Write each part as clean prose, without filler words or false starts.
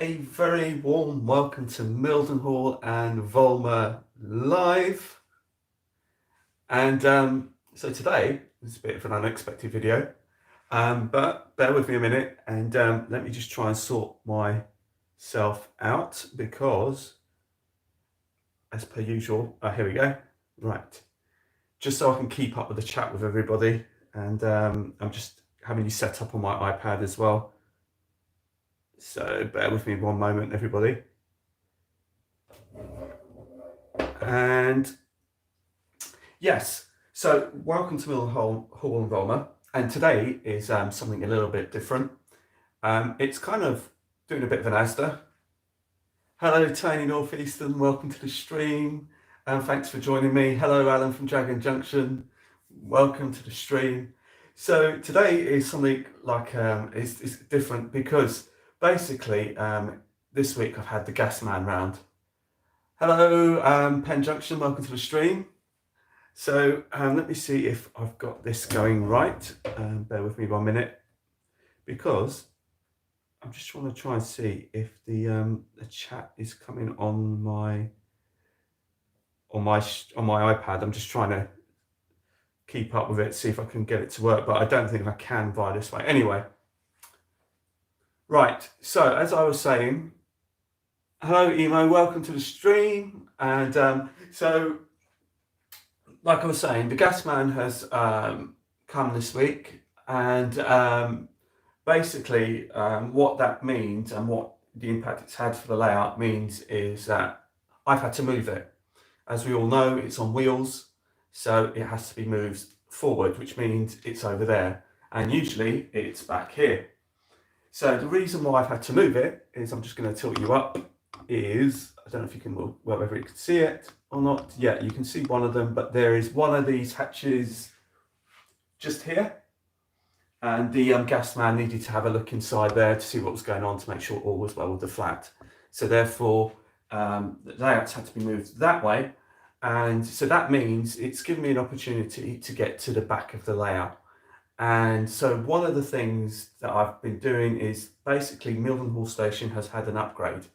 A very warm welcome to Mildenhall and Volmer Live. And so today is a bit of an unexpected video, but bear with me a minute and let me just try and sort myself out because, as per usual, here we go. Right, just so I can keep up with the chat with everybody, and I'm just having you set up on my iPad as well. So bear with me one moment, everybody. And yes, so welcome to Mildenhall Hall and Volmer, and today is something a little bit different. It's kind of doing a bit of an Asda. Hello, Tony Northeastern, welcome to the stream, and thanks for joining me. Hello, Alan from Dragon Junction, welcome to the stream. So today is something like it's different because basically this week I've had the gas man round. Hello, Penn Junction, welcome to the stream. So let me see if I've got this going right. Bear with me 1 minute, because I'm just trying to see if the chat is coming on my iPad. I'm just trying to keep up with it, see if I can get it to work, but I don't think I can via this way. Anyway, right. So as I was saying, hello, Emo, welcome to the stream, and so. Like I was saying, the gas man has come this week, and basically what that means and what the impact it's had for the layout means is that I've had to move it. As we all know, it's on wheels, so it has to be moved forward, which means it's over there, and usually it's back here. So the reason why I've had to move it is, I'm just going to tilt you up, is, I don't know if you can, well, whether you can see it or not. Yeah, you can see one of them, but there is one of these hatches just here, and the gas man needed to have a look inside there to see what was going on, to make sure all was well with the flat. So therefore the layouts had to be moved that way, and so that means it's given me an opportunity to get to the back of the layout. And so one of the things that I've been doing is, basically Mildenhall Station has had an upgrade.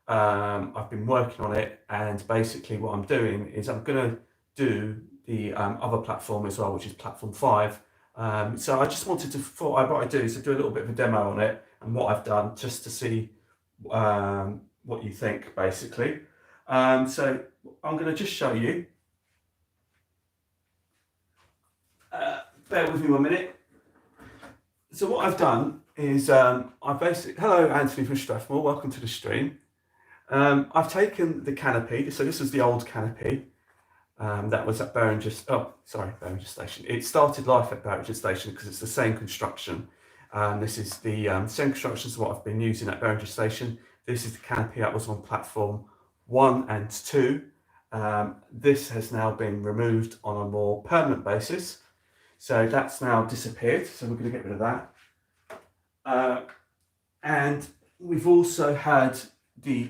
I've been working on it, and basically what I'm doing is I'm going to do the other platform as well, which is platform 5. So I just wanted to, what I do is to do a little bit of a demo on it and what I've done, just to see what you think, basically. So I'm going to just show you. Bear with me 1 minute. So what I've done is hello Anthony from Strathmore, welcome to the stream. I've taken the canopy, so this is the old canopy that was at Berringer Station. It started life at Berringer Station because it's the same construction. This is the same construction as what I've been using at Berringer Station. This is the canopy that was on platform 1 and 2. This has now been removed on a more permanent basis. So that's now disappeared, so we're going to get rid of that. And we've also had the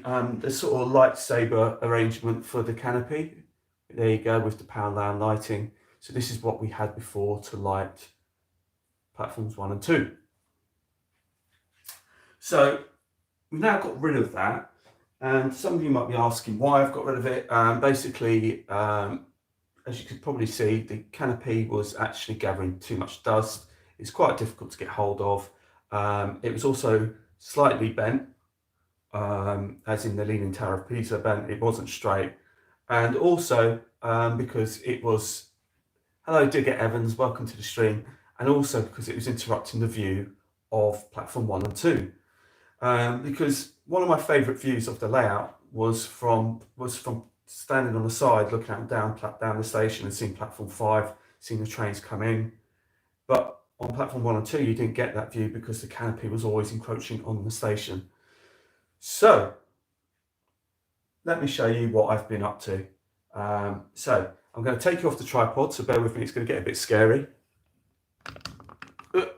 sort of lightsaber arrangement for the canopy. There you go, with the power lamp lighting. So this is what we had before to light platforms 1 and 2. So we've now got rid of that, and some of you might be asking why I've got rid of it. Basically, as you could probably see, the canopy was actually gathering too much dust. It's quite difficult to get hold of. It was also slightly bent, as in the Leaning Tower of Pisa bent. It wasn't straight. And also because it was, hello Digger Evans, welcome to the stream, and also because it was interrupting the view of platform 1 and 2. Because one of my favourite views of the layout was from standing on the side, looking out down the station and seeing platform 5, seeing the trains come in. But on platform 1 and 2, you didn't get that view because the canopy was always encroaching on the station. So let me show you what I've been up to. So I'm going to take you off the tripod, so bear with me, it's going to get a bit scary. Here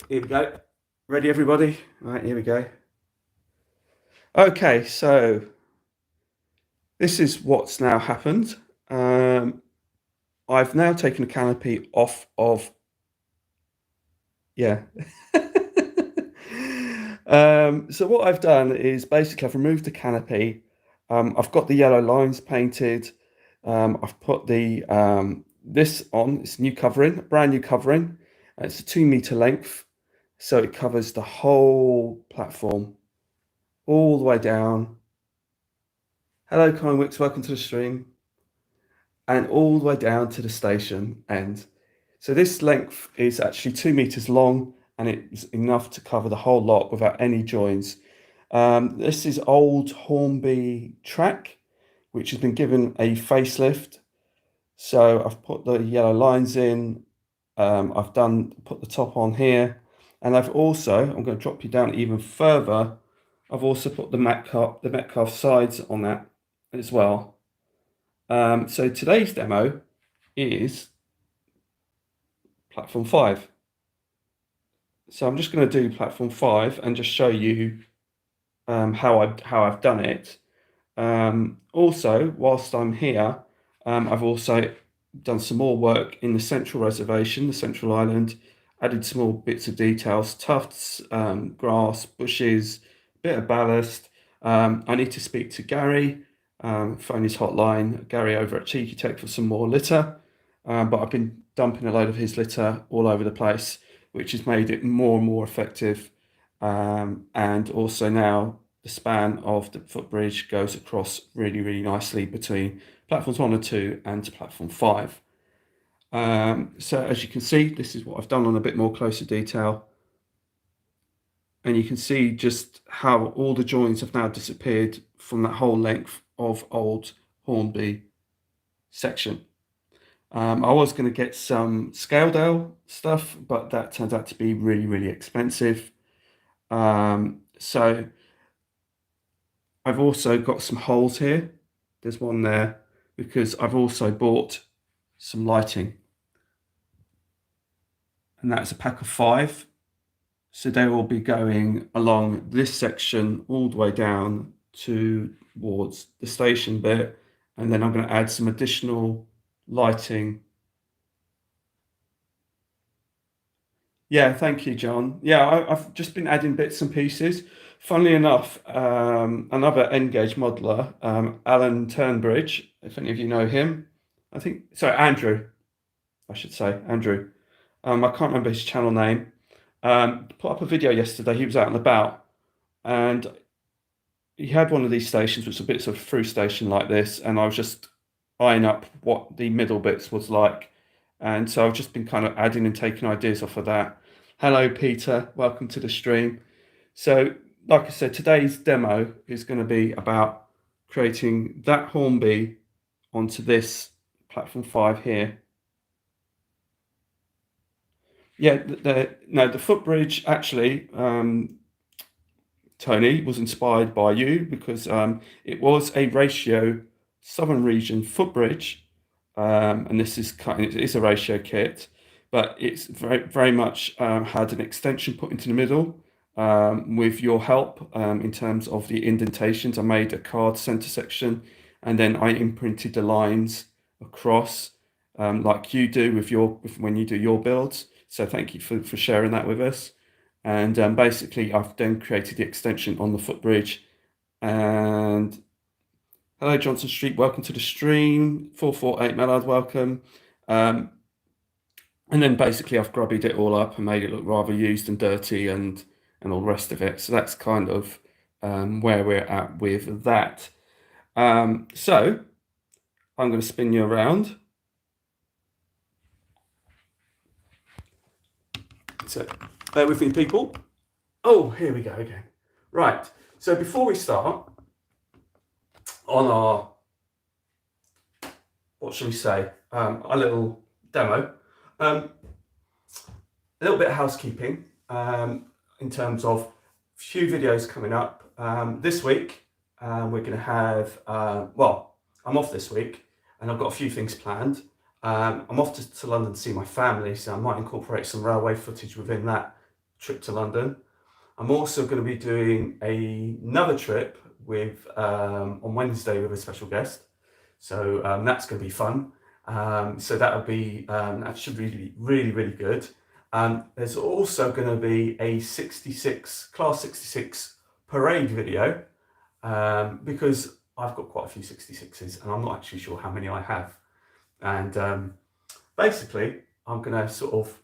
we go. Ready, everybody? Right, here we go. Okay, so this is what's now happened. I've now taken the canopy off of, yeah. So what I've done is basically I've removed the canopy. I've got the yellow lines painted. I've put the this on. It's new covering, brand new covering. It's a 2 meter length, so it covers the whole platform all the way down. Hello, Conwicks, welcome to the stream. And all the way down to the station end. So this length is actually 2 meters long, and it's enough to cover the whole lot without any joins. This is old Hornby track, which has been given a facelift. So I've put the yellow lines in. I've put the top on here, and I'm going to drop you down even further. I've also put the Metcalf sides on that as well. So today's demo is platform 5. So I'm just going to do platform 5 and just show you how I've done it. Also, whilst I'm here, I've also done some more work in the central reservation, the central island, added some more bits of details, tufts, grass, bushes, bit of ballast. I need to speak to Gary, phone his hotline, Gary over at Cheeky Tech, for some more litter. But I've been dumping a load of his litter all over the place, which has made it more and more effective. And also now the span of the footbridge goes across really, really nicely between platforms 1 and 2 and to platform 5. So as you can see, this is what I've done on a bit more closer detail. And you can see just how all the joins have now disappeared from that whole length of old Hornby section. I was going to get some Scaledale stuff, but that turned out to be really, really expensive. So I've also got some holes here. There's one there because I've also bought some lighting. And that's a pack of 5. So they will be going along this section all the way down towards the station bit. And then I'm going to add some additional lighting. Yeah, thank you, John. Yeah, I've just been adding bits and pieces. Funnily enough, another N-Gage modeler, Alan Turnbridge, if any of you know him, Andrew, I should say, Andrew. I can't remember his channel name. Put up a video yesterday. He was out and about, and he had one of these stations, which is a bit of a through station like this, and I was just eyeing up what the middle bits was like. And so I've just been kind of adding and taking ideas off of that. Hello, Peter. Welcome to the stream. So, like I said, today's demo is going to be about creating that Hornby onto this platform 5 here. Yeah, the footbridge actually, Tony, was inspired by you because it was a ratio Southern Region footbridge, and this is it is a ratio kit, but it's very, very much had an extension put into the middle. With your help in terms of the indentations, I made a card center section, and then I imprinted the lines across like you do when you do your builds. So thank you for sharing that with us. And basically, I've then created the extension on the footbridge. And hello, Johnson Street. Welcome to the stream. 448 Mallard, welcome. And then basically, I've grubbied it all up and made it look rather used and dirty and all the rest of it. So that's kind of where we're at with that. So I'm going to spin you around. So bear with me, people. Oh, here we go again. Right. So before we start on our, what shall we say, our little demo, a little bit of housekeeping in terms of a few videos coming up. This week, we're going to have, I'm off this week and I've got a few things planned. I'm off to London to see my family, so I might incorporate some railway footage within that trip to London. I'm also going to be doing another trip with on Wednesday with a special guest, so that's going to be fun. So that'll be that should be really, really good. There's also going to be a Class 66 parade video, because I've got quite a few 66s and I'm not actually sure how many I have. And basically, I'm going to sort of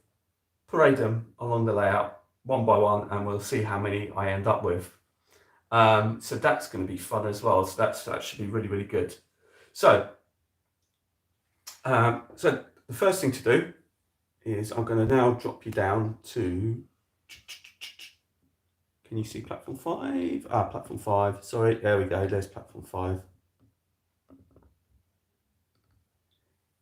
parade them along the layout one by one, and we'll see how many I end up with. So that's going to be fun as well. So that should be really, really good. So, so the first thing to do is I'm going to now drop you down to, can you see platform 5? Platform 5, sorry, there we go, there's platform 5.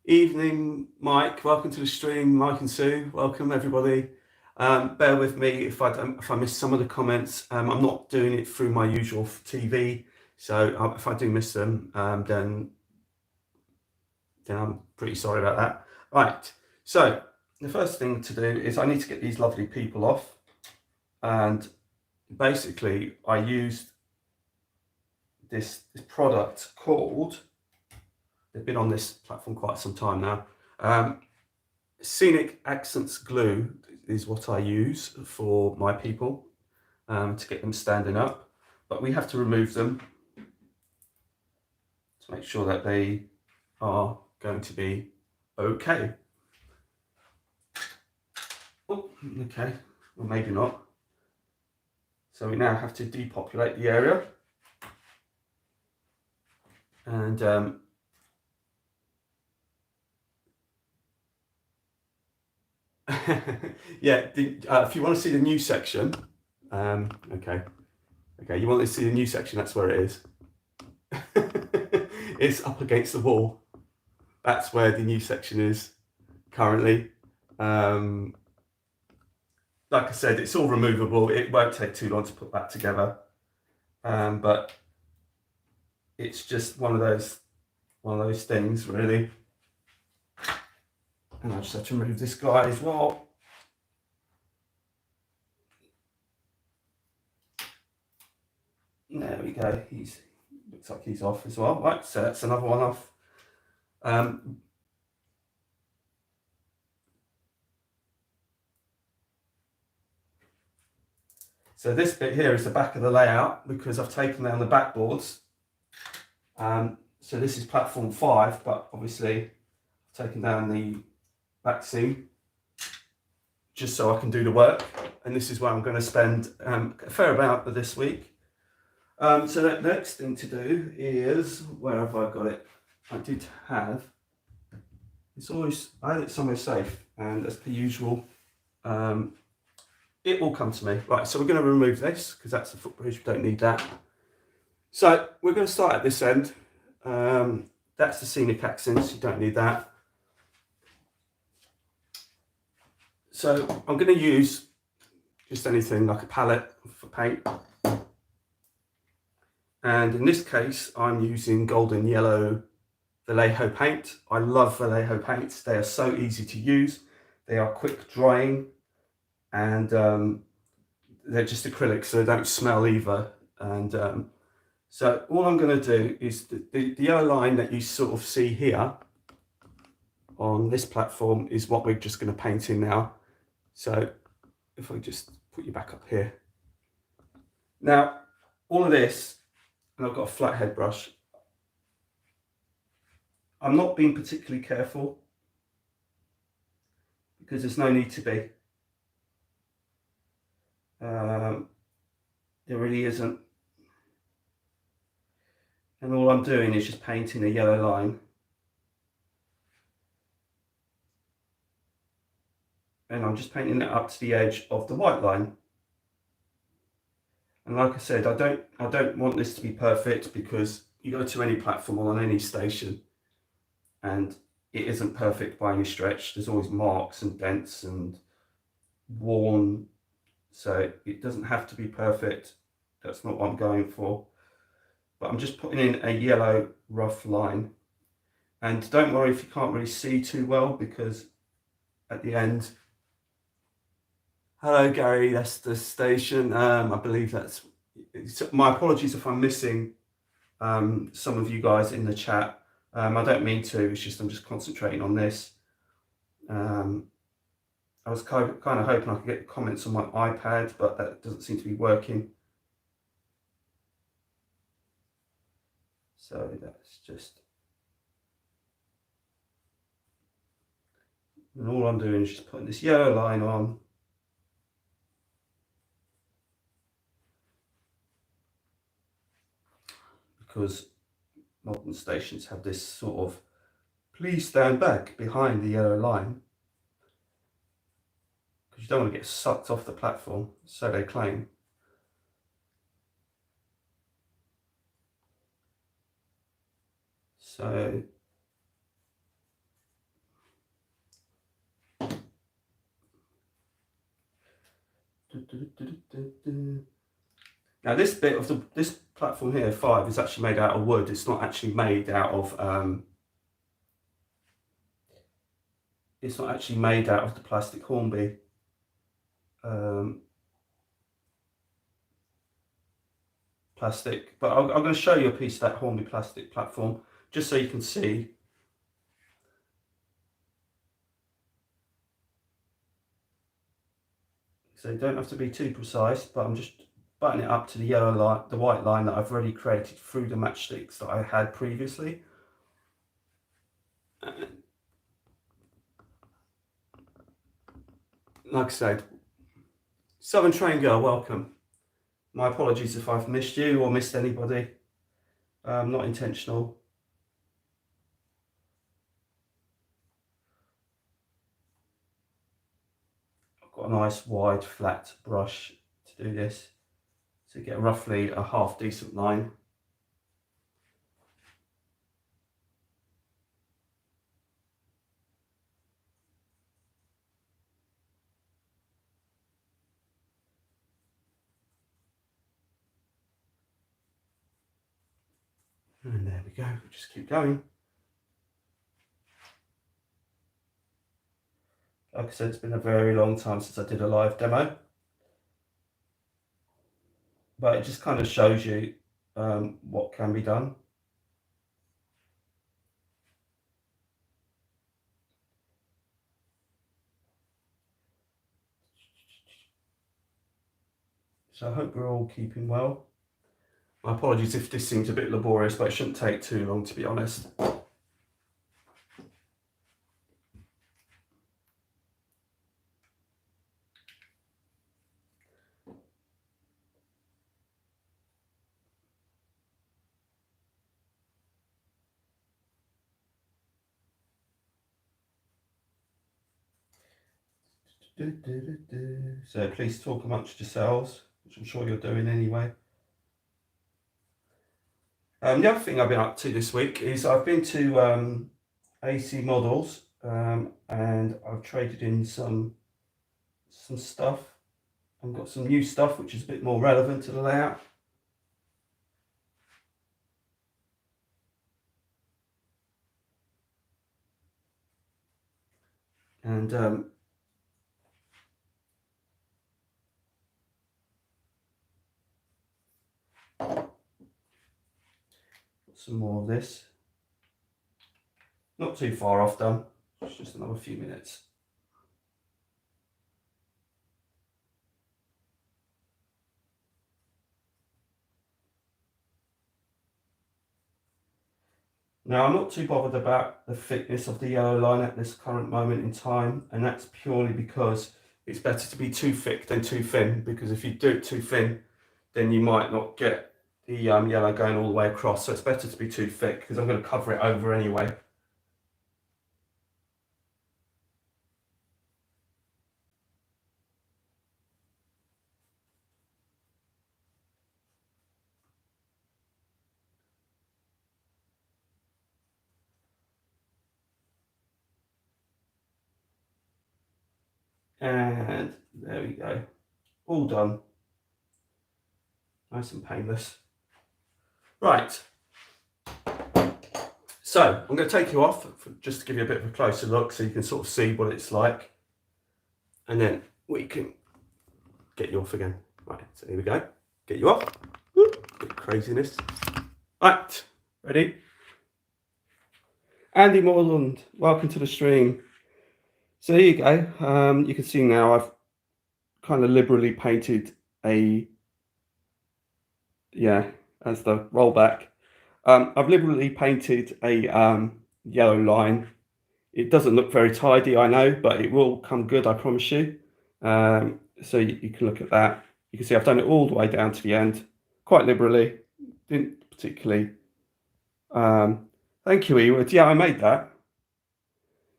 Evening, Mike, welcome to the stream. Mike and Sue, welcome everybody. Bear with me if I miss some of the comments. I'm not doing it through my usual TV, so if I do miss them, then I'm pretty sorry about that. Right, so the first thing to do is I need to get these lovely people off, and basically I used this product called, they've been on this platform quite some time now, Scenic Accents Glue is what I use for my people, to get them standing up, but we have to remove them to make sure that they are going to be okay. Oh, okay, well maybe not. So we now have to depopulate the area, and yeah, if you want to see the new section, okay, you want to see the new section, that's where it is. It's up against the wall. That's where the new section is currently. Like I said, it's all removable. It won't take too long to put that together, but it's just one of those things, really. And I just have to remove this guy as well. There we go. Looks like he's off as well. Right, so that's another one off. So this bit here is the back of the layout, because I've taken down the backboards. So this is platform 5, but obviously I've taken down the back seam just so I can do the work. And this is where I'm going to spend a fair amount of this week. So the next thing to do is, where have I got it? I did have, I had it somewhere safe, and as per usual, it will come to me. Right, so we're going to remove this because that's the footbridge, we don't need that. So we're going to start at this end. That's the scenic accents, you don't need that. So I'm going to use just anything like a palette for paint. And in this case, I'm using golden yellow Vallejo paint. I love Vallejo paints. They are so easy to use. They are quick drying, and they're just acrylic, so they don't smell either. And so all I'm going to do is the yellow line that you sort of see here on this platform is what we're just going to paint in now. So if I just put you back up here. Now, all of this, and I've got a flathead brush. I'm not being particularly careful because there's no need to be. There really isn't. And all I'm doing is just painting a yellow line. And I'm just painting it up to the edge of the white line. And like I said, I don't want this to be perfect, because you go to any platform or on any station and it isn't perfect by any stretch. There's always marks and dents and worn. So it doesn't have to be perfect. That's not what I'm going for. But I'm just putting in a yellow rough line. And don't worry if you can't really see too well, because at the end, hello Gary, that's the station. I believe that's, my apologies if I'm missing some of you guys in the chat. I don't mean to, it's just I'm just concentrating on this. I I was kind of hoping I could get comments on my iPad, but that doesn't seem to be working. So that's just, and all I'm doing is just putting this yellow line on. Because modern stations have this sort of, please stand back behind the yellow line. Because you don't want to get sucked off the platform, so they claim. So now this bit of this platform here, 5, is actually made out of wood. It's not actually made out of it's not actually made out of the plastic Hornby. Plastic, but I'm going to show you a piece of that Hornby plastic platform just so you can see. So you don't have to be too precise, but I'm just buttoning it up to the yellow line, the white line that I've already created through the matchsticks that I had previously. Like I said, Southern Train Girl, welcome. My apologies if I've missed you or missed anybody. Not intentional. I've got a nice wide flat brush to do this, to get roughly a half decent line. And there we go, we'll just keep going. Like I said, it's been a very long time since I did a live demo. But it just kind of shows you what can be done. So I hope we're all keeping well. My apologies if this seems a bit laborious, but it shouldn't take too long, to be honest. So please talk amongst yourselves, which I'm sure you're doing anyway. The other thing I've been up to this week is I've been to AC Models and I've traded in some stuff. I've got some new stuff which is a bit more relevant to the layout. And some more of this. Not too far off done, it's just another few minutes. Now I'm not too bothered about the thickness of the yellow line at this current moment in time, and that's purely because it's better to be too thick than too thin, because if you do it too thin, then you might not get the yellow going all the way across. So it's better to be too thick, because I'm going to cover it over anyway. And there we go, all done, nice and painless. Right, so I'm going to take you off just to give you a bit of a closer look so you can sort of see what it's like, and then we can get you off again. Right, so here we go, get you off. Bit craziness. Right, ready? Andy Morland, welcome to the stream. So there you go. You can see now I've kind of liberally painted a, yeah, as the rollback. I've liberally painted a yellow line. It doesn't look very tidy, I know, but it will come good, I promise you. So you can look at that. You can see I've done it all the way down to the end, quite liberally. Didn't particularly. Thank you, Ewood. Yeah, I made that.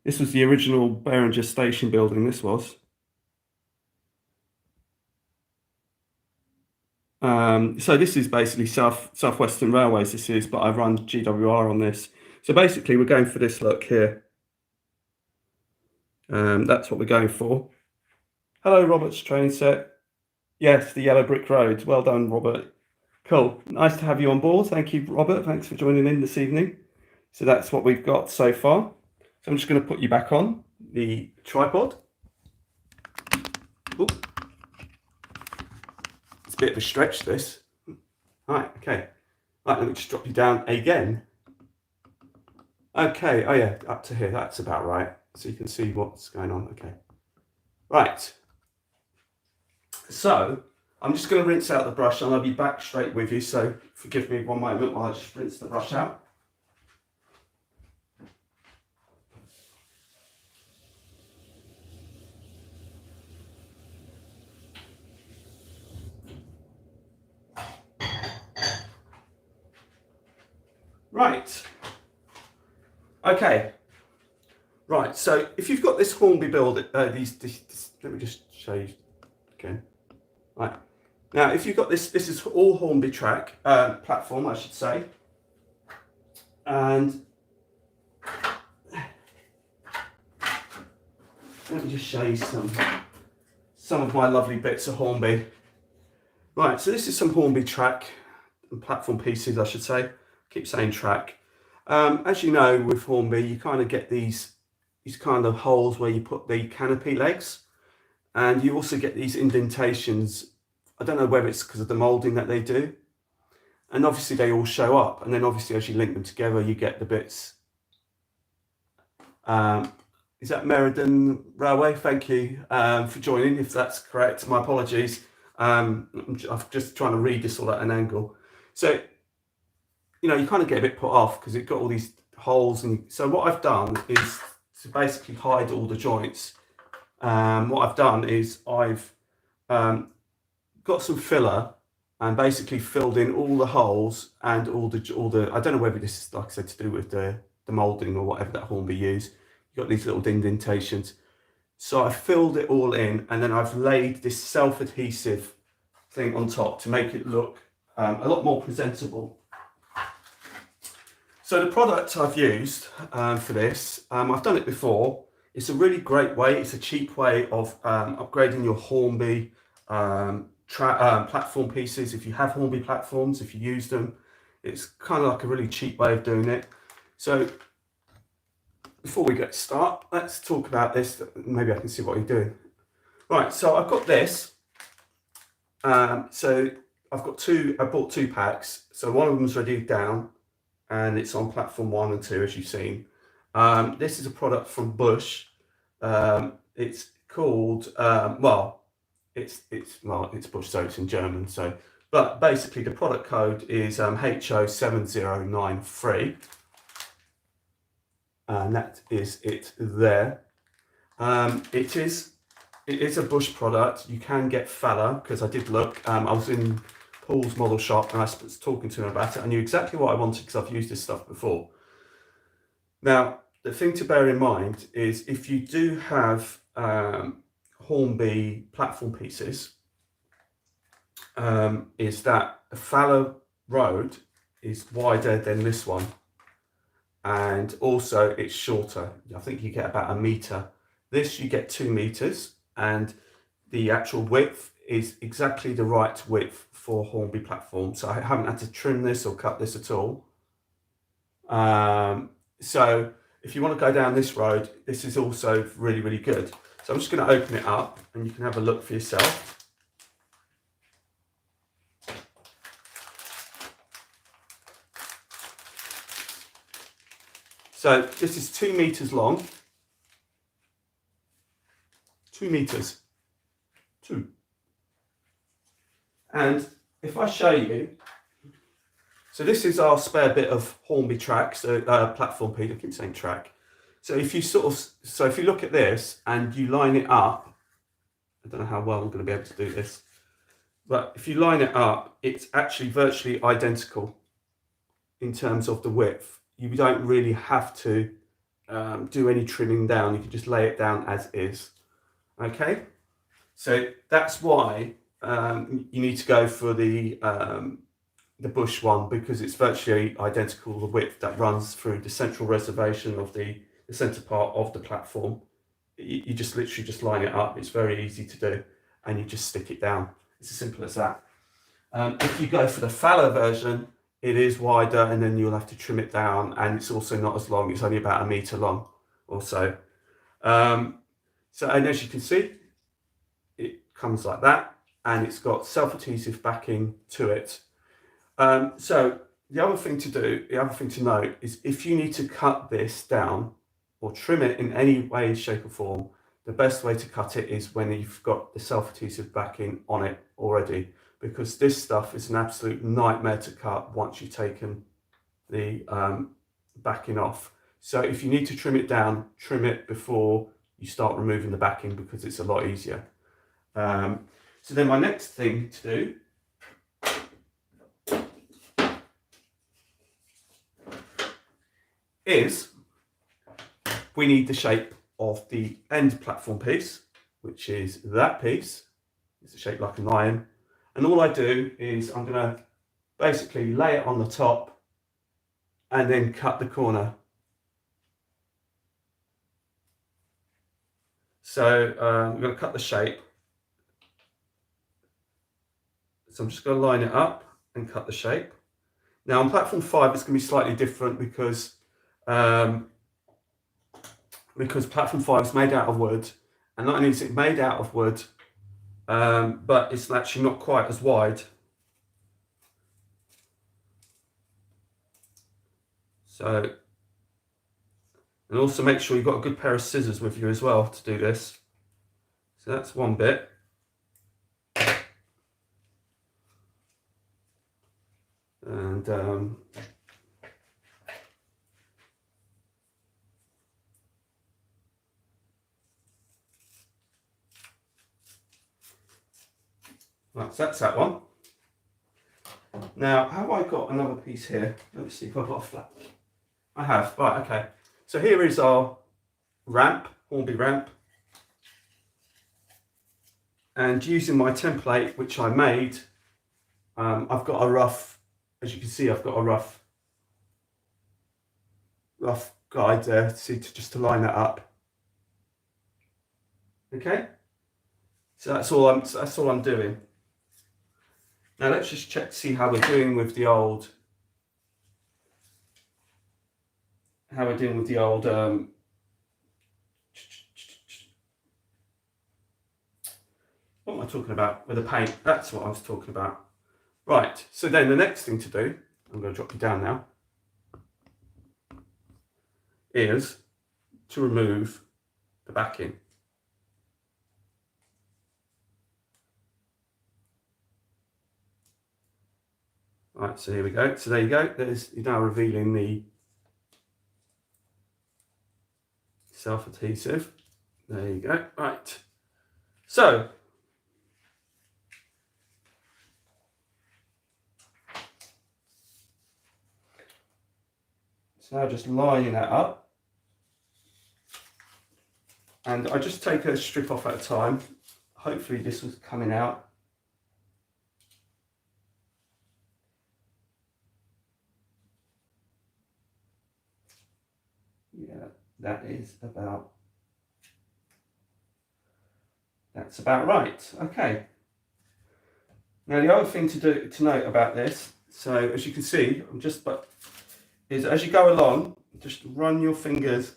This was the original Beringer Station building, this was. So this is basically Southwestern Railways, this is, but I run GWR on this. So basically we're going for this look here. That's what we're going for. Hello, Robert's train set. Yes, the yellow brick road. Well done, Robert. Cool. Nice to have you on board. Thank you, Robert. Thanks for joining in this evening. So that's what we've got so far. So I'm just going to put you back on the tripod. Ooh. It's a bit of a stretch, this. Right, okay. Right, let me just drop you down again. Okay, oh yeah, up to here. That's about right. So you can see what's going on. Okay. Right. So I'm just going to rinse out the brush and I'll be back straight with you. So forgive me one moment while I just rinse the brush out. Right. Okay. Right. So if you've got this Hornby build, let me just show you again. Right. Now, if you've got this is all Hornby track platform, I should say, and let me just show you some of my lovely bits of Hornby. Right. So this is some Hornby track and platform pieces, I should say. Keep saying track. As you know, with Hornby, you kind of get these kind of holes where you put the canopy legs, and you also get these indentations. I don't know whether it's because of the moulding that they do, and obviously they all show up, and then obviously as you link them together, you get the bits. Is that Meriden Railway? Thank you for joining, if that's correct. My apologies. I'm just trying to read this all at an angle. So, you know, you kind of get a bit put off because it's got all these holes. And so what I've done is to basically hide all the joints. What I've done is I've got some filler and basically filled in all the holes and all the I don't know whether this is, like I said, to do with the moulding or whatever that Hornby used. You've got these little indentations. So I filled it all in, and then I've laid this self-adhesive thing on top to make it look a lot more presentable. So the product I've used for this, I've done it before. It's a really great way. It's a cheap way of upgrading your Hornby platform pieces. If you have Hornby platforms, if you use them, it's kind of like a really cheap way of doing it. So before we get started, let's talk about this. Maybe I can see what you're doing. Right, so I've got this. So I've got I bought 2 packs. So one of them's ready down, and it's on platform 1 and 2, as you've seen. This is a product from Bush. It's called it's Bush, so it's in German. So, but basically the product code is HO7093, and that is it there. It is a Bush product. You can get Falla, because I did look. I was in Paul's model shop and I was talking to him about it. I knew exactly what I wanted because I've used this stuff before. Now, the thing to bear in mind is if you do have Hornby platform pieces, is that a Falla road is wider than this one, and also it's shorter. I think you get about 1 meter. This you get 2 meters, and the actual width is exactly the right width for Hornby platform. So I haven't had to trim this or cut this at all. So if you want to go down this road, this is also really, really good. So I'm just going to open it up and you can have a look for yourself. So this is 2 meters long. 2 meters. 2. And if I show you, so this is our spare bit of Hornby track, so platform piece. I keep saying track. So if you if you look at this and you line it up, I don't know how well I'm going to be able to do this, but if you line it up, it's actually virtually identical in terms of the width. You don't really have to do any trimming down. You can just lay it down as is. Okay, so that's why you need to go for the bush one, because it's virtually identical, the width that runs through the central reservation of the center part of the platform. You just literally just line it up. It's very easy to do, and you just stick it down. It's as simple as that. If you go for the fallow version, it is wider, and then you'll have to trim it down, and it's also not as long. It's only about 1 meter long or so. And as you can see, it comes like that, and it's got self-adhesive backing to it. So the other thing to note is, if you need to cut this down or trim it in any way, shape or form, the best way to cut it is when you've got the self-adhesive backing on it already, because this stuff is an absolute nightmare to cut once you've taken the backing off. So if you need to trim it down, trim it before you start removing the backing, because it's a lot easier. So then my next thing to do is, we need the shape of the end platform piece, which is that piece. It's shaped like a lion. And all I do is I'm going to basically lay it on the top and then cut the corner. So I'm going to cut the shape. So I'm just going to line it up and cut the shape. Now on platform 5, it's going to be slightly different, because platform 5 is made out of wood, and not only is it made out of wood, but it's actually not quite as wide. So, and also make sure you've got a good pair of scissors with you as well to do this. So that's one bit. And right, so that's that one. Now, have I got another piece here? Let's see if I've got a flat. I have. Right, okay. So here is our ramp, Hornby ramp. And using my template, which I made, I've got a rough, as you can see, I've got a rough guide there just to line that up. Okay. So that's all I'm doing. Now let's just check to see how we're doing with the old. What am I talking about with the paint? That's what I was talking about. Right, so then the next thing to do, I'm going to drop you down now, is to remove the backing. Right, so here we go. So there you go. You're now revealing the self-adhesive. There you go. Right. So now just lining that up. And I just take a strip off at a time. Hopefully this was coming out. Yeah, that's about right. Okay. Now the other thing to note about this, so as you can see, is as you go along, just run your fingers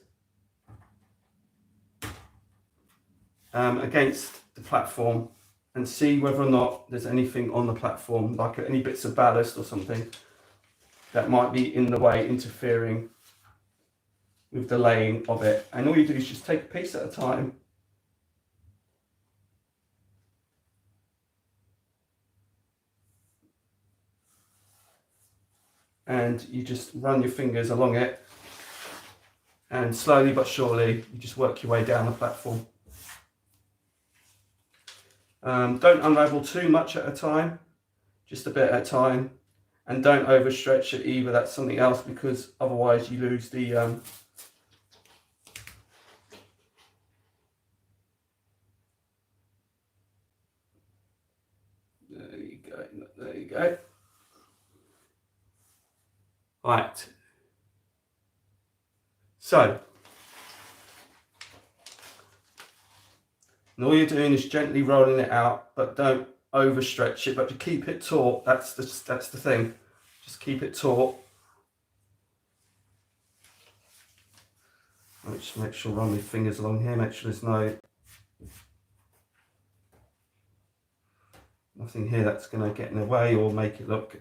against the platform and see whether or not there's anything on the platform, like any bits of ballast or something that might be in the way, interfering with the laying of it. And all you do is just take a piece at a time and you just run your fingers along it, and slowly but surely you just work your way down the platform. Don't unravel too much at a time, just a bit at a time, and don't overstretch it either. That's something else, because otherwise you lose the there you go, there you go. Right, so and all you're doing is gently rolling it out, but don't overstretch it, but to keep it taut. That's the thing, just keep it taut. I'll just make sure I run my fingers along here, make sure there's nothing here that's going to get in the way or make it look.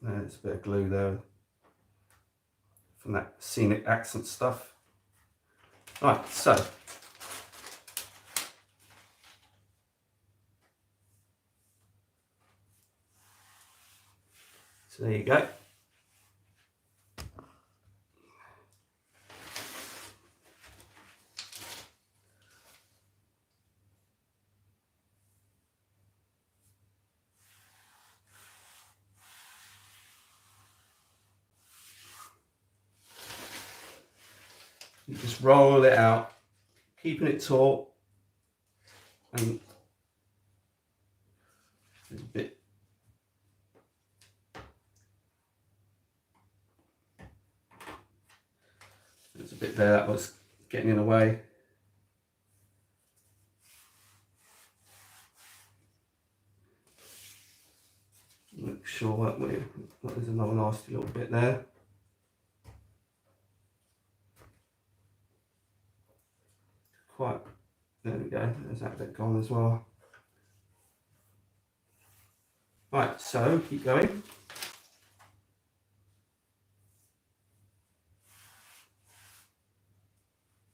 There's a bit of glue there from that scenic accent stuff. Right, so there you go. You just roll it out, keeping it taut, and there's a bit. There's a bit there that was getting in the way. Make sure that there's another nasty little bit there. Quite, there we go, there's that bit gone as well. Right, so keep going.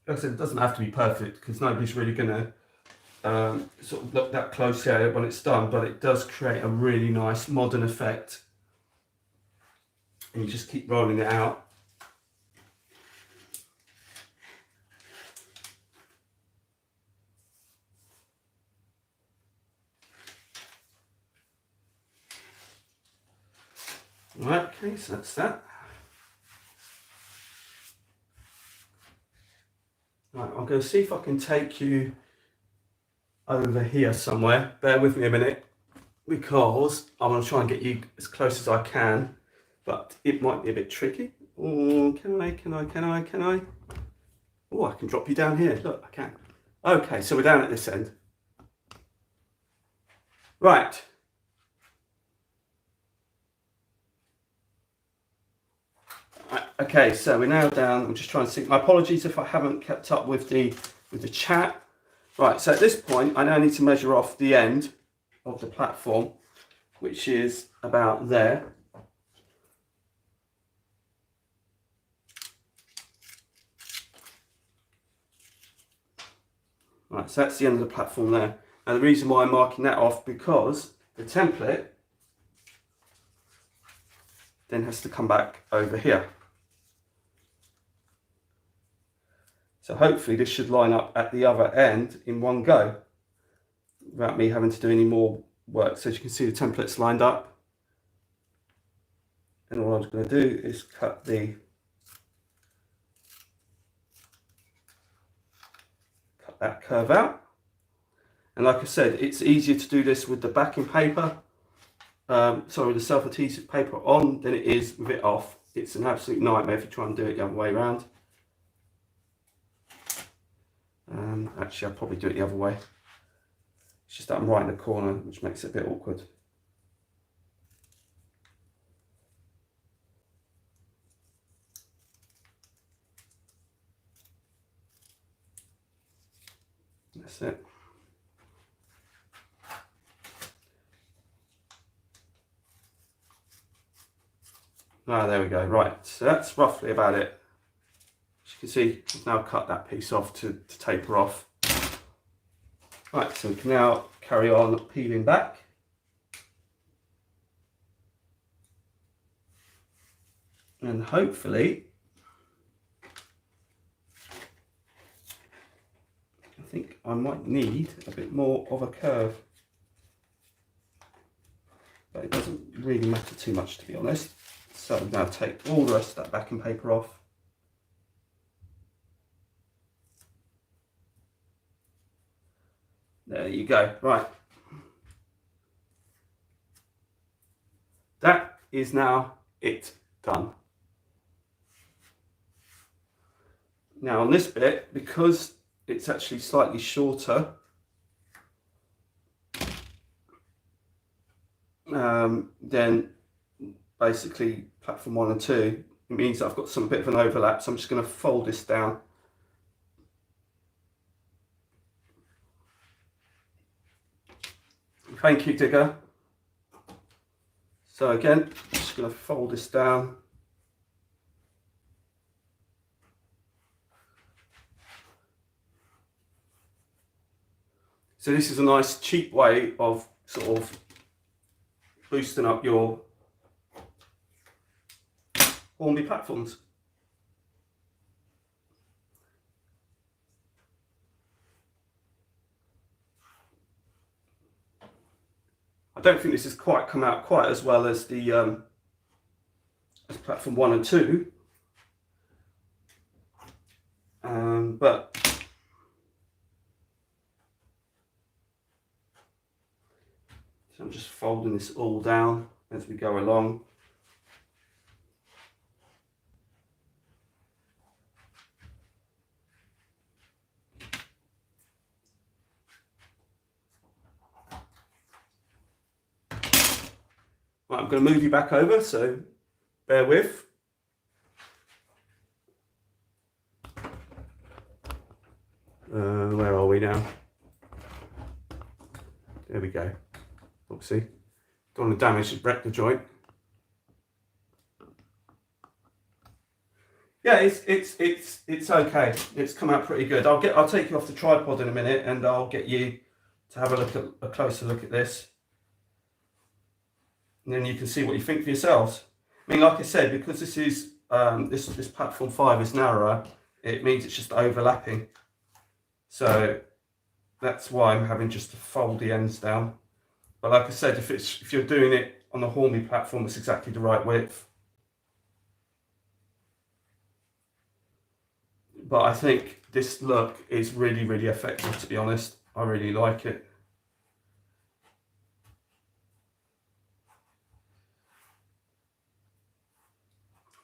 Like I said, it doesn't have to be perfect, because nobody's really going to sort of look that closely at it when it's done, but it does create a really nice modern effect. And you just keep rolling it out. Right, okay, so that's that. Right, I'm going to see if I can take you over here somewhere. Bear with me a minute, because I'm going to try and get you as close as I can, but it might be a bit tricky. Oh, can I? Oh, I can drop you down here. Look, I can. Okay, so we're down at this end. Right. Okay, so we're now down. I'm just trying to see. My apologies if I haven't kept up with the chat. Right, so at this point, I now need to measure off the end of the platform, which is about there. Right, so that's the end of the platform there. And the reason why I'm marking that off, because the template then has to come back over here. So hopefully this should line up at the other end in one go, without me having to do any more work. So as you can see, the template's lined up. And all I'm going to do is cut that curve out. And like I said, it's easier to do this with the backing paper, with the self-adhesive paper on, than it is with it off. It's an absolute nightmare if you try and do it the other way around. Actually, I'll probably do it the other way. It's just that I'm right in the corner, which makes it a bit awkward. That's it. Ah, there we go. Right, so that's roughly about it. As you can see, I've now cut that piece off to taper off. Right, so we can now carry on peeling back. And hopefully, I think I might need a bit more of a curve. But it doesn't really matter too much, to be honest. So I'm going to take all the rest of that backing paper off. There you go. Right. That is now it done. Now on this bit, because it's actually slightly shorter, then basically platform 1 and 2, it means that I've got some bit of an overlap, so I'm just going to fold this down. Thank you, Digger. So again, I'm just going to fold this down. So this is a nice cheap way of sort of boosting up your Hornby platforms. I don't think this has quite come out quite as well as the as platform 1 and 2, but so I'm just folding this all down as we go along. Right, I'm going to move you back over, so bear with. Where are we now? There we go. Oopsie. Don't want to damage the rector joint. Yeah, it's okay. It's come out pretty good. I'll take you off the tripod in a minute, and I'll get you to have a closer look at this. And then you can see what you think for yourselves. I mean, like I said, because this is this platform 5 is narrower, it means it's just overlapping. So that's why I'm having just to fold the ends down. But like I said, if you're doing it on the Hornby platform, it's exactly the right width. But I think this look is really, really effective, to be honest. I really like it.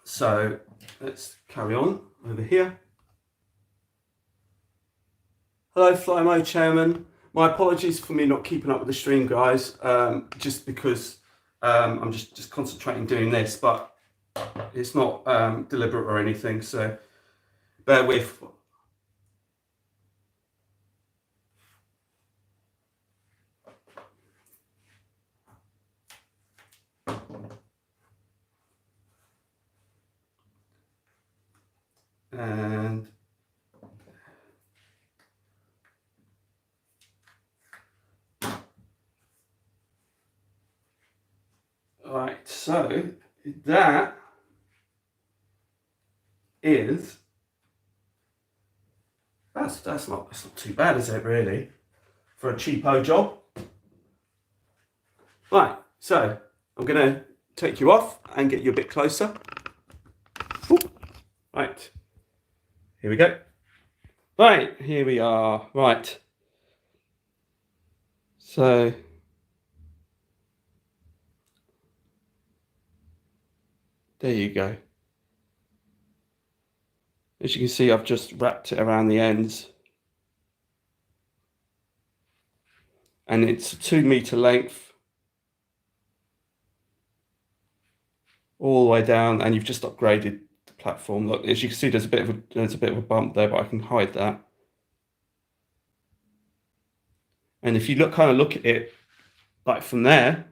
So let's carry on over here. Hello, Fly Mode Chairman. My apologies for me not keeping up with the stream, guys, just because I'm just concentrating doing this, but it's not deliberate or anything, so bear with. And right, so that is that's not too bad, is it, really, for a cheapo job? Right, so I'm going to take you off and get you a bit closer. Right, here we go. Right, here we are. Right, so there you go. As you can see, I've just wrapped it around the ends. And it's a 2 meter length all the way down, and you've just upgraded the platform. Look, as you can see, there's a bit of a bump there, but I can hide that. And if you kind of look at it like from there,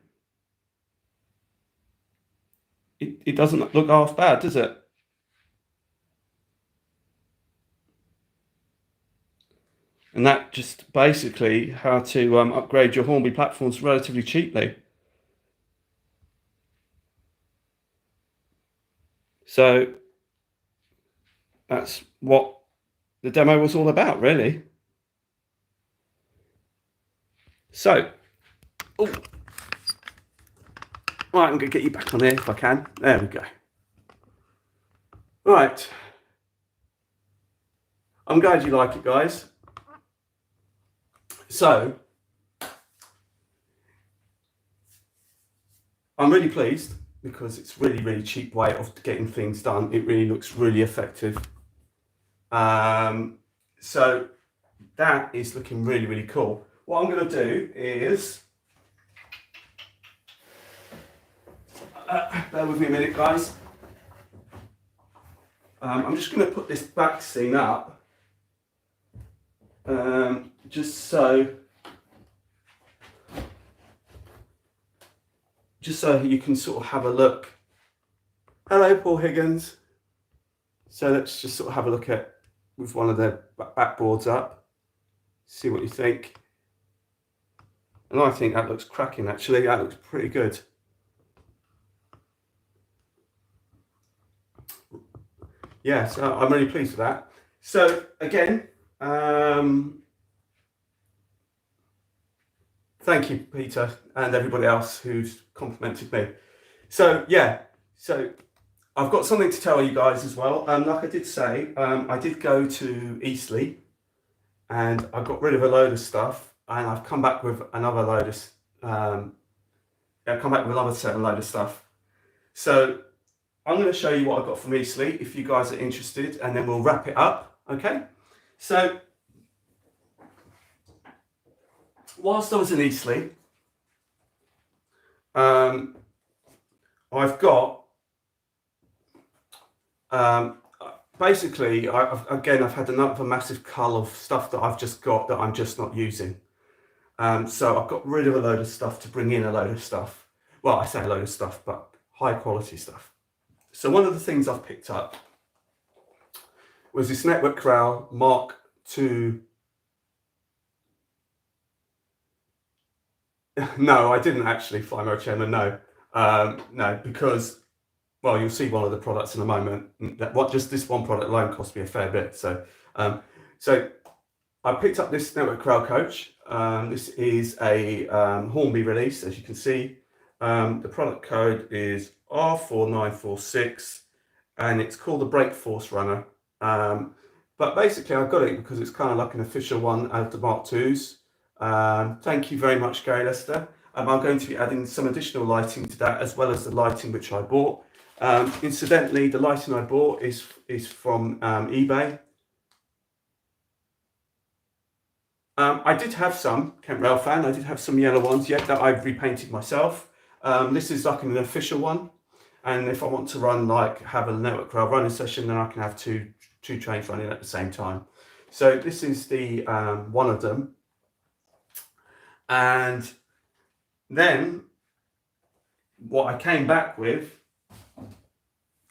it doesn't look half bad, does it? And that just basically how to upgrade your Hornby platforms relatively cheaply. So that's what the demo was all about, really. So, oh, right, I'm going to get you back on there if I can. There we go. Right. I'm glad you like it, guys. So, I'm really pleased because it's really, really cheap way of getting things done. It really looks really effective. So that is looking really, really cool. What I'm going to do is, bear with me a minute, guys. I'm just going to put this back scene up, just so you can sort of have a look. Hello, Paul Higgins. So let's just sort of have a look at with one of the backboards up, see what you think. And I think that looks cracking, actually. That looks pretty good. Yeah, so I'm really pleased with that. So again, thank you, Peter, and everybody else who's complimented me. So yeah, so I've got something to tell you guys as well. Like I did say, I did go to Eastleigh and I got rid of a load of stuff, and I've come back with another load of certain load of stuff. So I'm going to show you what I got from Eastleigh if you guys are interested, and then we'll wrap it up. Okay. So whilst I was in Eastleigh, I've got basically, I've had another massive cull of stuff that I've just got that I'm just not using. So I've got rid of a load of stuff to bring in a load of stuff. Well, I say a load of stuff, but high quality stuff. So one of the things I've picked up was this Network Corral Mark II. No, I didn't actually, Flymo Chairman, no. No, because, well, you'll see one of the products in a moment. Just this one product alone cost me a fair bit. So, so I picked up this Network Corral coach. This is a Hornby release, as you can see. The product code is R4946, and it's called the Brake Force Runner. But basically, I got it because it's kind of like an official one of the Mark IIs. Thank you very much, Gary Lester. I'm going to be adding some additional lighting to that, as well as the lighting which I bought. Incidentally, the lighting I bought is from eBay. I did have some, Kent Rail fan, I did have some yellow ones yet that I've repainted myself. This is like an official one. And if I want to run, have a Network Rail running session, then I can have two trains running at the same time. So this is the one of them. And then what I came back with,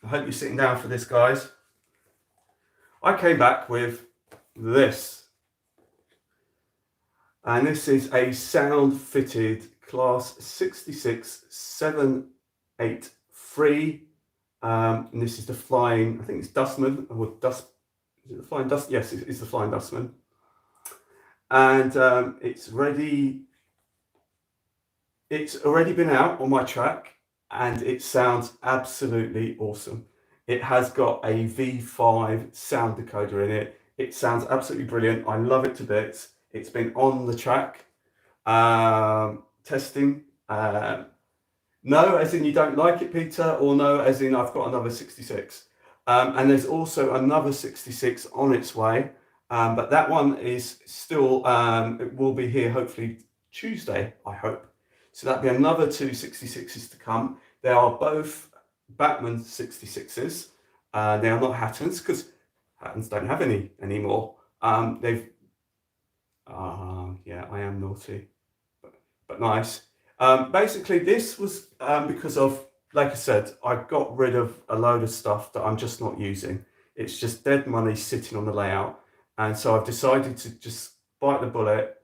I hope you're sitting down for this, guys. I came back with this. And this is a sound fitted class 66783. And this is the flying, I think it's Dustman, or Dust, is it the Flying Dust? Yes, it's the Flying Dustman. And it's already been out on my track, and it sounds absolutely awesome. It has got a V5 sound decoder in it. It sounds absolutely brilliant. I love it to bits. It's been on the track testing. No, as in you don't like it, Peter, or no, as in I've got another 66. And there's also another 66 on its way, but that one is still, it will be here hopefully Tuesday, I hope. So that'll be another two 66s to come. They are both Bachmann 66s. They are not Hattons, because Hattons don't have any anymore. Yeah, I am naughty, but nice. Basically, this was because of, like I said, I got rid of a load of stuff that I'm just not using. It's just dead money sitting on the layout. And so I've decided to just bite the bullet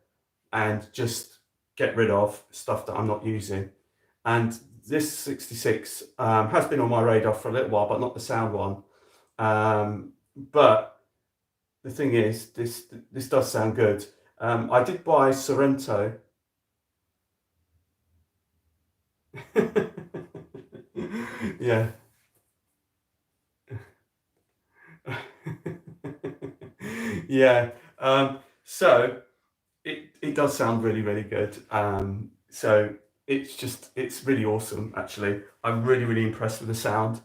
and just get rid of stuff that I'm not using. And this 66 has been on my radar for a little while, but not the sound one. But the thing is, this does sound good. I did buy Sorrento. Yeah. Yeah. So it does sound really, really good. So it's really awesome, actually. I'm really, really impressed with the sound.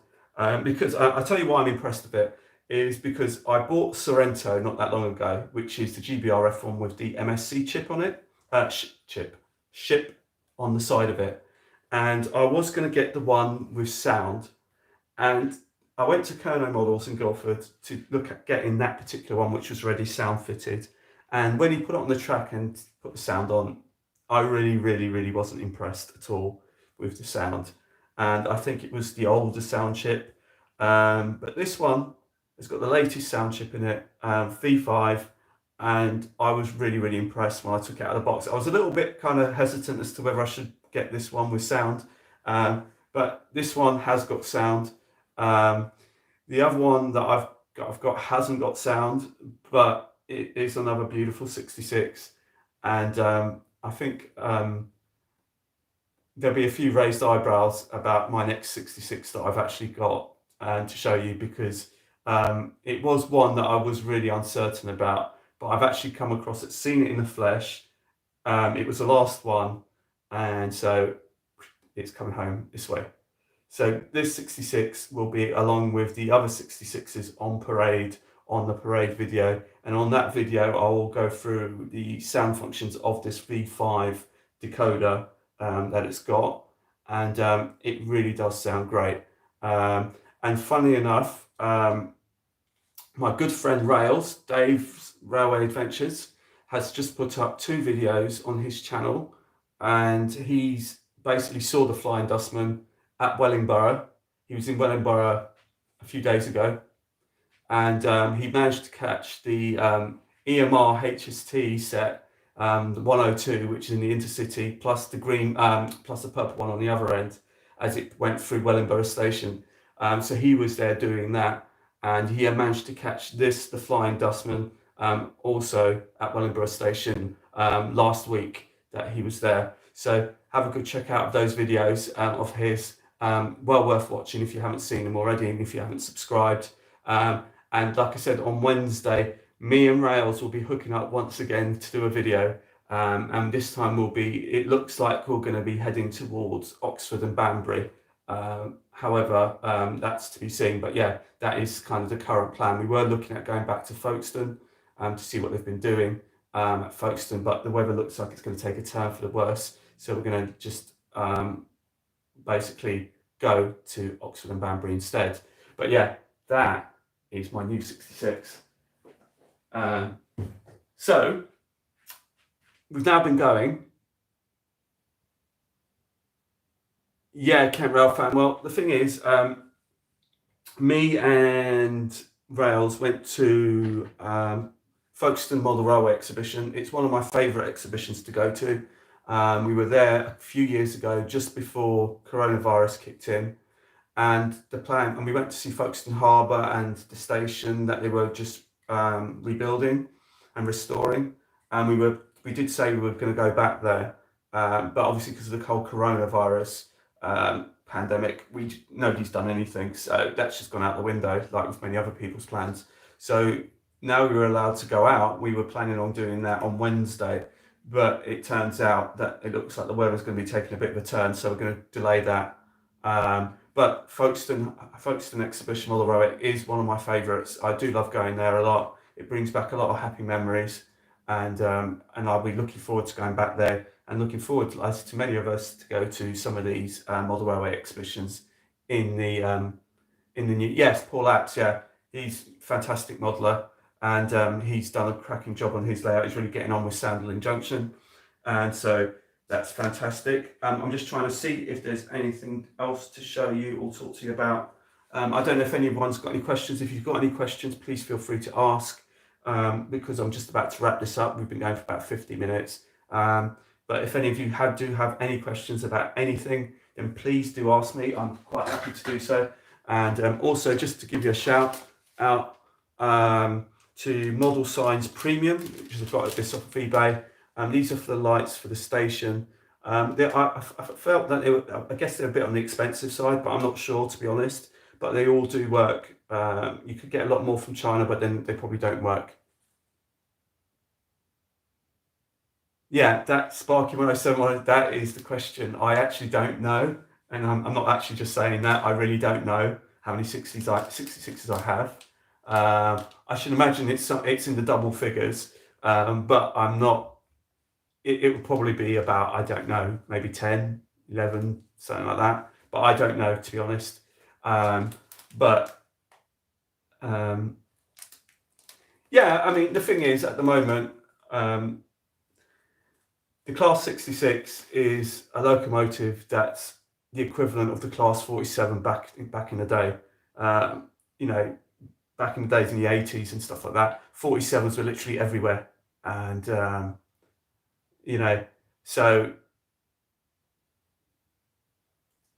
Because I'll tell you why I'm impressed with it is because I bought Sorrento not that long ago, which is the GBRF one with the MSC chip on it, ship on the side of it. And I was going to get the one with sound, and I went to Kerno Models in Guildford to look at getting that particular one, which was already sound fitted. And when he put it on the track and put the sound on, I really, really, really wasn't impressed at all with the sound. And I think it was the older sound chip. But this one has got the latest sound chip in it, V5. And I was really, really impressed when I took it out of the box. I was a little bit kind of hesitant as to whether I should get this one with sound. But this one has got sound. The other one that I've got hasn't got sound, but it is another beautiful 66. And I think there'll be a few raised eyebrows about my next 66 that I've actually got to show you, because it was one that I was really uncertain about, but I've actually come across it, seen it in the flesh. It was the last one, and so it's coming home this way. So this 66 will be along with the other 66s on parade, on the parade video. And on that video, I will go through the sound functions of this V5 decoder that it's got. And it really does sound great. And funny enough, my good friend Rails, Dave's Railway Adventures, has just put up 2 videos on his channel. And he's basically saw the Flying Dustman at Wellingborough. He was in Wellingborough a few days ago, and he managed to catch the EMR HST set, the 102, which is in the Intercity, plus the green, plus the purple one on the other end, as it went through Wellingborough Station. So he was there doing that, and he had managed to catch this, the Flying Dustman, also at Wellingborough Station last week that he was there. So have a good check out of those videos of his. Well worth watching if you haven't seen them already, and if you haven't subscribed. And like I said, on Wednesday, me and Rails will be hooking up once again to do a video. And this time it looks like we're going to be heading towards Oxford and Banbury. However, that's to be seen. But yeah, that is kind of the current plan. We were looking at going back to Folkestone to see what they've been doing at Folkestone, but the weather looks like it's going to take a turn for the worse. So we're going to just basically go to Oxford and Banbury instead. But yeah, that is my new 66. So we've now been going. Yeah, Kent Rail fan. Well, the thing is, me and Rails went to Folkestone Model Railway exhibition. It's one of my favourite exhibitions to go to. We were there a few years ago, just before coronavirus kicked in, and we went to see Folkestone Harbour and the station that they were just rebuilding and restoring. And we did say we were going to go back there, but obviously because of the whole coronavirus pandemic, nobody's done anything, so that's just gone out the window, like with many other people's plans. So now we were allowed to go out. We were planning on doing that on Wednesday, but it turns out that it looks like the weather's going to be taking a bit of a turn, so we're going to delay that. But Folkestone Exhibition Model Railway is one of my favourites. I do love going there a lot. It brings back a lot of happy memories, and I'll be looking forward to going back there, and looking forward to, as to many of us, to go to some of these model railway exhibitions in the new. Yes, Paul Apps. Yeah, he's a fantastic modeler, and he's done a cracking job on his layout. He's really getting on with Sandiland Junction, and so that's fantastic. I'm just trying to see if there's anything else to show you or talk to you about. I don't know if anyone's got any questions. If you've got any questions, please feel free to ask, because I'm just about to wrap this up. We've been going for about 50 minutes. But if any of you do have any questions about anything, then please do ask me. I'm quite happy to do so. And also, just to give you a shout out to Model Signs Premium, which I've got this off of eBay. These are for the lights for the station. I felt that I guess they're a bit on the expensive side, but I'm not sure, to be honest. But they all do work. You could get a lot more from China, but then they probably don't work. Yeah, that Sparky 107, that is the question. I actually don't know. And I'm not actually just saying that. I really don't know how many 66s I have. I should imagine it's in the double figures, but I'm not. It would probably be about, I don't know, maybe 10, 11, something like that. But I don't know, to be honest. But yeah, I mean, the thing is, at the moment, the Class 66 is a locomotive that's the equivalent of the Class 47 back in the day. You know, back in the days in the 80s and stuff like that, 47s were literally everywhere. And, you know, so,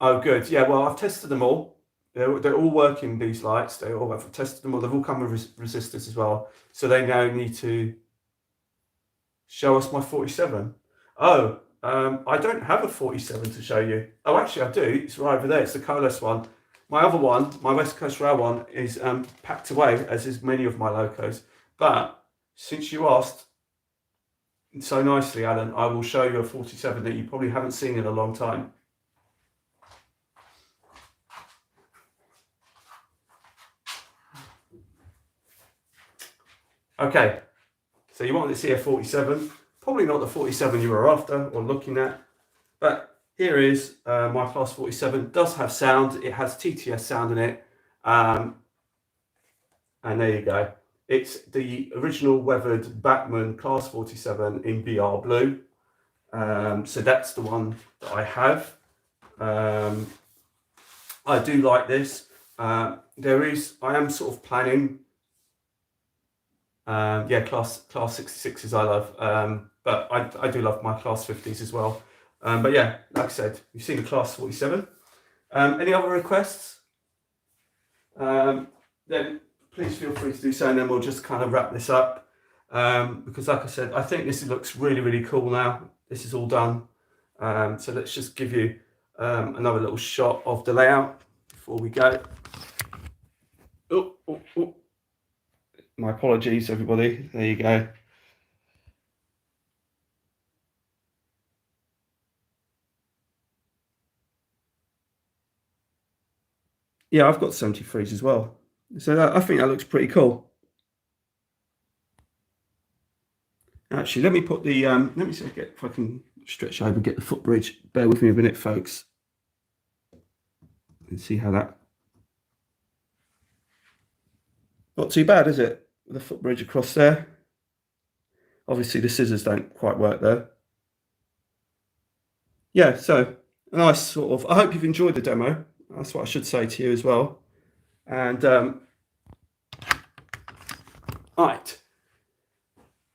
oh, good. Yeah, well, I've tested them all. They're all working, these lights. I've tested them all. They've all come with resistors as well. So they now need to show us my 47. Oh, I don't have a 47 to show you. Oh, actually, I do. It's right over there. It's the Coalesce one. My other one, my West Coast Rail one, is packed away, as is many of my locos. But since you asked so nicely, Alan, I will show you a 47 that you probably haven't seen in a long time. Okay, so you want to see a 47. Probably not the 47 you were after or looking at, but here is my Class 47. It does have sound. It has TTS sound in it. And there you go. It's the original weathered Bachmann Class 47 in BR blue. So that's the one that I have. I do like this. I am sort of planning. Yeah, class 66s I love. But I do love my Class 50s as well. But yeah, like I said, you've seen the Class 47. Any other requests? Then please feel free to do so, and then we'll just kind of wrap this up. Because like I said, I think this looks really, really cool now. This is all done. So let's just give you another little shot of the layout before we go. Oh. My apologies, everybody. There you go. Yeah, I've got 73s as well. So I think that looks pretty cool. Actually, let me put the, let me see if I can stretch over and get the footbridge. Bear with me a minute, folks. And see how that. Not too bad, is it? With the footbridge across there. Obviously, the scissors don't quite work there. Yeah, so a nice sort of, I hope you've enjoyed the demo. That's what I should say to you as well. And, right.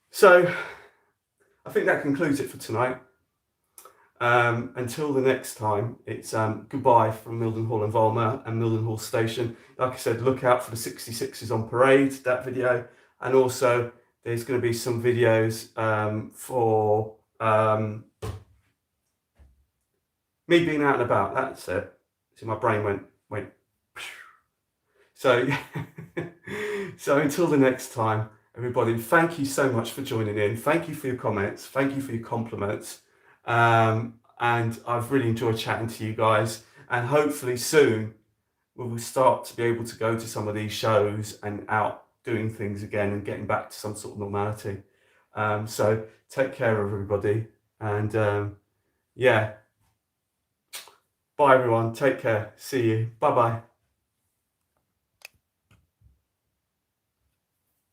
So I think that concludes it for tonight. Until the next time, it's goodbye from Mildenhall and Volmer and Mildenhall Station. Like I said, look out for the 66s on parade, that video. And also, there's going to be some videos for me being out and about. That's it. See, my brain went. So, so until the next time, everybody, thank you so much for joining in. Thank you for your comments. Thank you for your compliments. And I've really enjoyed chatting to you guys. And hopefully soon we will start to be able to go to some of these shows and out doing things again and getting back to some sort of normality. So take care of everybody. And yeah, bye everyone. Take care. See you. Bye-bye.